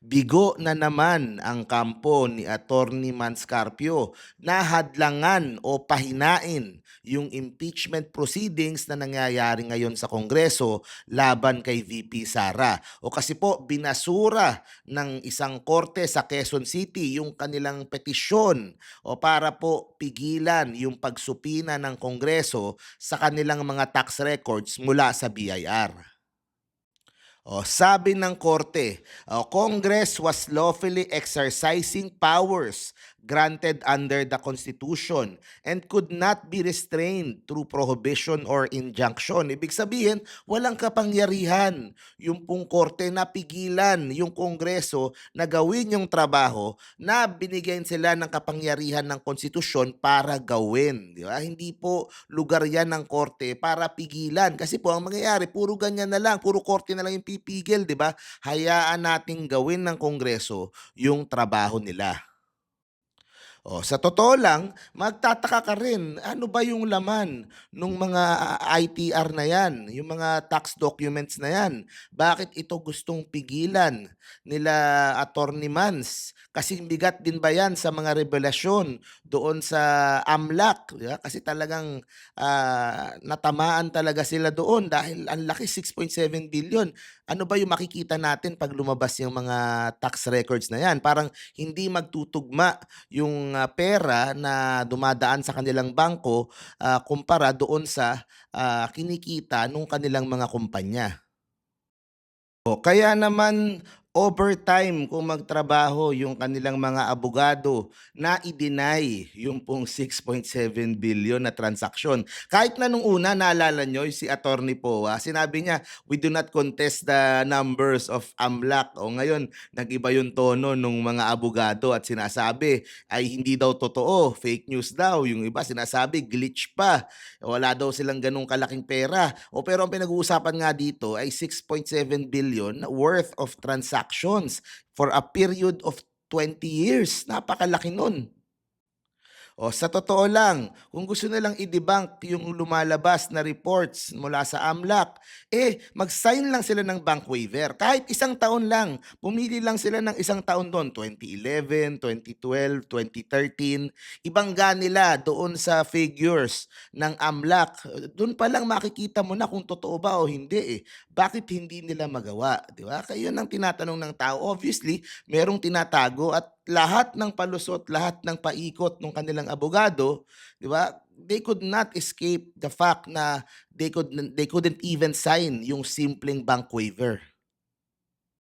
Bigo na naman ang kampo ni Attorney Manscarpio na hadlangan o pahinain yung impeachment proceedings na nangyayari ngayon sa Kongreso laban kay VP Sara. O kasi po binasura ng isang korte sa Quezon City yung kanilang petisyon o para po pigilan yung pagsupina ng Kongreso sa kanilang mga tax records mula sa BIR. Sabi ng korte, Congress was lawfully exercising powers granted under the Constitution and could not be restrained through prohibition or injunction. Ibig sabihin, walang kapangyarihan yung pong korte na pigilan yung Kongreso na gawin yung trabaho na binigyan sila ng kapangyarihan ng konstitusyon para gawin. Di ba? Hindi po lugar yan ng korte para pigilan. Kasi po ang mangyayari, puro ganyan na lang, puro korte na lang yung pipigil, di ba? Hayaan nating gawin ng Kongreso yung trabaho nila. Sa totoo lang, magtataka ka rin, ano ba yung laman nung mga ITR na yan, yung mga tax documents na yan? Bakit ito gustong pigilan nila Attorney Mans? Kasi bigat din ba yan sa mga revelasyon doon sa AMLAC? Di ba? Kasi talagang natamaan talaga sila doon dahil ang laki, 6.7 billion. Ano ba yung makikita natin pag lumabas yung mga tax records na yan? Parang hindi magtutugma yung pera na dumadaan sa kanilang bangko kumpara doon sa kinikita nung kanilang mga kumpanya. Kaya naman overtime kung magtrabaho yung kanilang mga abogado na i-deny yung pong 6.7 billion na transaksyon. Kahit na nung una, naalala nyo, si Attorney Poa, sinabi niya, we do not contest the numbers of AMLAC. O ngayon, nag-iba yung tono ng mga abogado at sinasabi ay hindi daw totoo, fake news daw. Yung iba sinasabi, glitch pa. Wala daw silang ganung kalaking pera. Pero ang pinag-uusapan nga dito ay 6.7 billion worth of transactions for a period of 20 years. Napakalaki nun. Sa totoo lang, kung gusto nilang i-debunk yung lumalabas na reports mula sa AMLAC, mag-sign lang sila ng bank waiver. Kahit isang taon lang, pumili lang sila ng isang taon doon, 2011, 2012, 2013. Ibangga nila doon sa figures ng AMLAC. Doon pa lang makikita mo na kung totoo ba o hindi. Bakit hindi nila magawa? Di ba? Kaya yun ang tinatanong ng tao. Obviously, merong tinatago at lahat ng palusot, lahat ng paikot ng kanilang abogado, 'di ba? They could not escape the fact na they couldn't even sign yung simpleng bank waiver.